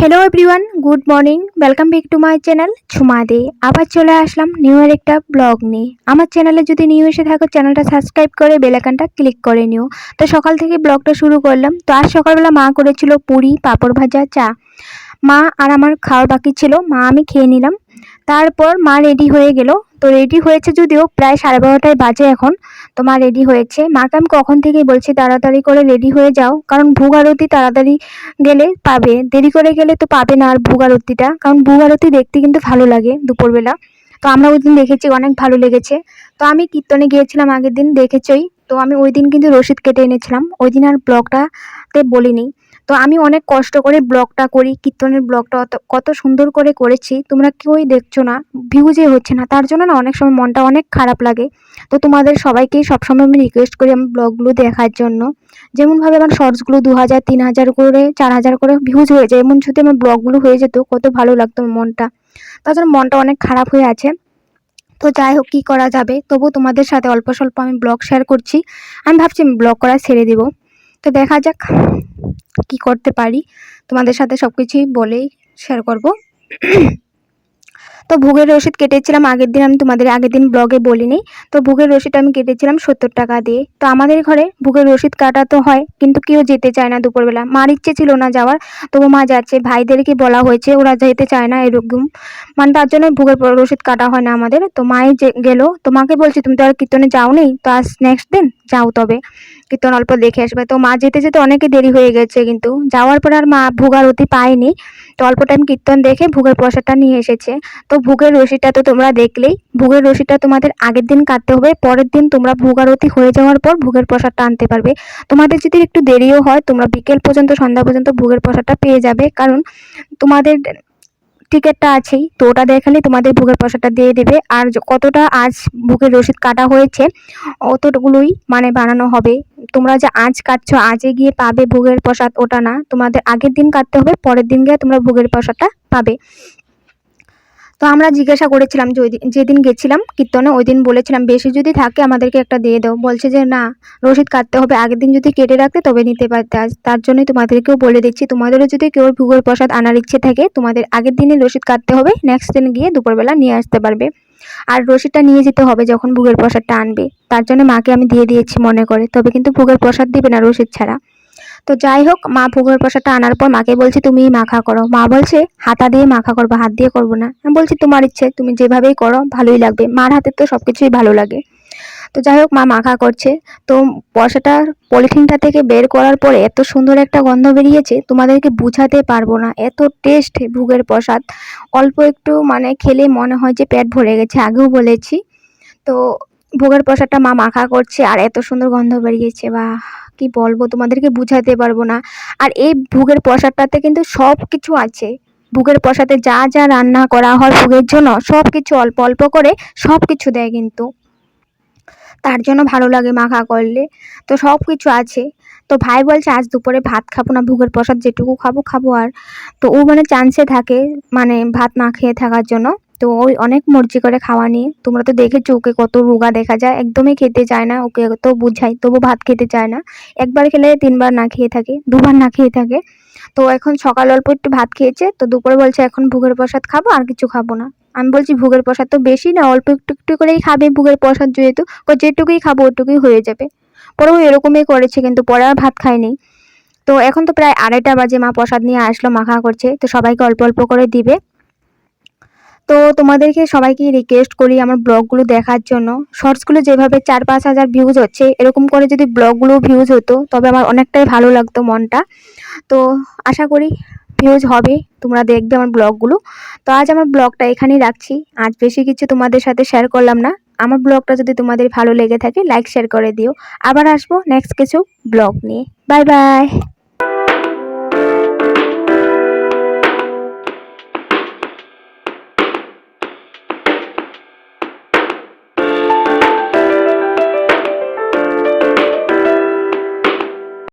Hello everyone, good morning. Welcome back to my channel Jhuma De. আবার চলে আসলাম new এর একটা ব্লগ নিয়ে। আমার চ্যানেলে যদি নিউ এসে থাকো, চ্যানেলটা সাবস্ক্রাইব করে বেল আইকনটা ক্লিক করে নিও। তো সকাল থেকে ব্লগটা শুরু করলাম। তো আজ সকালবেলা মা করেছিল পুরি, পাঁপড় ভাজা, চা। মা আর আমার খাওয়ার বাকি ছিল, মা আমি খেয়ে নিলাম। তারপর মা রেডি হয়ে গেল। তো রেডি হয়েছে যদিও প্রায় 12:30 বাজে এখন। তো মা রেডি হয়েছে। মাকে আমি কখন থেকেই বলছি তাড়াতাড়ি করে রেডি হয়ে যাও, কারণ ভোগ আরতি তাড়াতাড়ি গেলে পাবে, দেরি করে গেলে তো পাবে না আর ভোগ আরতিটা। কারণ ভোগ আরতি দেখতে কিন্তু ভালো লাগে দুপুরবেলা। তো আমরা ওই দিন দেখেছি, অনেক ভালো লেগেছে। তো আমি কীর্তনে গিয়েছিলাম আগের দিন, দেখেছই। তো আমি ওই দিন কিন্তু রসিদ কেটে এনেছিলাম, ওই দিন আর ব্লগটাতে বলিনি। তো আমি অনেক কষ্ট করে ব্লগটা করি, কীর্তনের ব্লগটা কত সুন্দর করে করেছি, তোমরা কেউই দেখছো না, ভিউজে হচ্ছে না, তার জন্য না অনেক সময় মনটা অনেক খারাপ লাগে। তো তোমাদের সবাইকেই সবসময় আমি রিকোয়েস্ট করি আমার ব্লগগুলো দেখার জন্য। যেমনভাবে আমার শর্টসগুলো 2000, 3000 করে, 4000 করে ভিউজ হয়ে যায়, এমন যদি আমার ব্লগগুলো হয়ে যেত কত ভালো লাগতো আমার মনটা। তার জন্য মনটা অনেক খারাপ হয়ে আছে। তো যাই হোক, কী করা যাবে, তবু তোমাদের সাথে অল্প স্বল্প আমি ব্লগ শেয়ার করছি। আমি ভাবছি আমি ব্লগ করা ছেড়ে দেবো। তো দেখা যাক কি করতে পারি, তোমাদের সাথে সব কিছুই বলেই শেয়ার করব। তো ভোগের রসিদ কেটেছিলাম আগের দিন, আমি তোমাদের আগের দিন ব্লগে বলিনি। তো ভোগের রসিদ আমি কেটেছিলাম 70 টাকা দিয়ে। তো আমাদের ঘরে ভোগের রসিদ কাটা তো হয়, কিন্তু কেউ যেতে চায় না দুপুরবেলা। মার ইচ্ছে ছিল না যাওয়ার, তবু মা যাচ্ছে। ভাইদেরকে বলা হয়েছে, ওরা যেতে চায় না এরকম, মানে তার জন্য ভোগের রসিদ কাটা হয় না আমাদের। তো মাই গেল। তো মাকে বলছি তুমি তো আর কীর্তনে যাও নেই, তো আজ নেক্সট দিন যাও, তবে কীর্তন অল্প দেখে আসবে। তো মা যেতে যেতে অনেকে দেরি হয়ে গেছে, কিন্তু যাওয়ার পর আর মা ভোগ আরতি পায়নি। তো অল্প টাইম কীর্তন দেখে ভোগের প্রসাদটা নিয়ে এসেছে। তো ভোগের রসিদটা তো তোমরা দেখলেই, ভোগের রসিদটা তোমাদের আগের দিন কাটতে হবে, পরের দিন তোমরা ভোগ আরতি হয়ে যাওয়ার পর ভোগের প্রসাদটা আনতে পারবে। তোমাদের যদি একটু দেরিও হয়, তোমরা বিকেল পর্যন্ত, সন্ধ্যা পর্যন্ত ভোগের প্রসাদটা পেয়ে যাবে, কারণ তোমাদের টিকিটটা আছেই। তো ওটা দেখালে তোমাদের ভোগের প্রসাদটা দিয়ে দেবে। আর কতটা আজ ভোগের রসিদ কাটা হয়েছে অতগুলোই মানে বানানো হবে। তোমরা যে আজ কাটছো, আজে গিয়ে পাবে ভোগের প্রসাদ, ওটা না, তোমাদের আগের দিন কাটতে হবে, পরের দিন গিয়ে তোমরা ভোগের প্রসাদটা পাবে। তো আমরা জিজ্ঞাসা করেছিলাম যে যেদিন গেছিলাম কীর্তনে, ওই দিন বলেছিলাম বেশি যদি থাকে আমাদেরকে একটা দিয়ে দাও। বলছে যে না, রসিদ কাটতে হবে, আগের দিন যদি কেটে রাখতে তবে নিতে পারতে। আজ তার জন্যই তোমাদেরকেও বলে দিচ্ছি, তোমাদেরও যদি কেউ ভোগের প্রসাদ আনার ইচ্ছে থাকে, তোমাদের আগের দিনই রসিদ কাটতে হবে, নেক্সট দিন গিয়ে দুপুরবেলা নিয়ে আসতে পারবে। আর রসিদটা নিয়ে যেতে হবে যখন ভোগের প্রসাদটা আনবে, তার জন্য মাকে আমি দিয়ে দিয়েছি মনে করে, তবে কিন্তু ভোগের প্রসাদ দিবে না রসিদ ছাড়া। তো যাই হোক, মা ভোগের প্রসাদটা আনার পর মাকে বলছি তুমি মাখা করো। মা বলছে হাতা দিয়ে মাখা করবো, হাত দিয়ে করবো না। আমি বলছি তোমার ইচ্ছে, তুমি যেভাবেই করো ভালোই লাগবে, মার হাতের তো সবকিছুই ভালো লাগে। তো যাই হোক, মা মাখা করছে। তো প্রসাদটা পলিথিনটা থেকে বের করার পরে এত সুন্দর একটা গন্ধ বেরিয়েছে, তোমাদেরকে বুঝাতে পারবো না, এত টেস্ট ভোগের প্রসাদ। অল্প একটু মানে খেলে মনে হয় যে পেট ভরে গেছে, আগেও বলেছি। তো ভোগের প্রসাদটা মা মাখা করছে আর এত সুন্দর গন্ধ বেরিয়েছে, বা কি বলবো, তোমাদেরকে বুঝাতে পারবো না। আর এই ভোগের প্রসাদটাতে কিন্তু সব কিছু আছে। ভোগের প্রসাদে যা যা রান্না করা হয় ভোগের জন্য, সব কিছু অল্প অল্প করে সব কিছু দেয় কিন্তু, তার জন্য ভালো লাগে মাখা করলে। তো সব কিছু আছে। তো ভাই বলছে আজ দুপুরে ভাত খাবো না, ভোগের প্রসাদ যেটুকু খাবো খাবো। আর তো ও মানে চান্সে থাকে, মানে ভাত না খেয়ে থাকার জন্য। তো ওই অনেক মর্জি করে খাওয়া নিয়ে, তোমরা তো দেখেছো ওকে কত রোগা দেখা যায়, একদমই খেতে চায় না। ওকে তো বুঝাই, তবু ভাত খেতে চায় না। একবার খেলে 3বার না খেয়ে থাকে, 2বার না খেয়ে থাকে। তো এখন সকাল অল্প একটু ভাত খেয়েছে, তো দুপুরে বলছে এখন ভোগের প্রসাদ খাবো, আর কিছু খাবো না। আমি বলছি ভোগের প্রসাদ তো বেশি না, অল্প একটু একটু করেই খাবে ভোগের প্রসাদ, যেহেতু যেটুকুই খাবো ওটুকুই হয়ে যাবে। পরেও এরকমই করেছে, কিন্তু পরে আর ভাত খায়নি। তো এখন তো প্রায় 2:30 বাজে, মা প্রসাদ নিয়ে আসলো, মাখা করছে, তো সবাইকে অল্প অল্প করে দিবে। তো তোমাদেরকে সবাইকে রিকোয়েস্ট করি আমার ব্লগগুলো দেখার জন্য। শর্টসগুলো যেভাবে 4-5 হাজার ভিউজ হচ্ছে, এরকম করে যদি ব্লগগুলো ভিউজ হতো তবে আমার অনেকটাই ভালো লাগতো মনটা। তো আশা করি ভিউজ হবে, তোমরা দেখবে আমার ব্লগগুলো। তো আজ আমার ব্লগটা এখানেই রাখছি, আজ বেশি কিছু তোমাদের সাথে শেয়ার করলাম না। আমার ব্লগটা যদি তোমাদের ভালো লেগে থাকে লাইক শেয়ার করে দিও। আবার আসবো নেক্সট কিছু ব্লগ নিয়ে। Bye bye.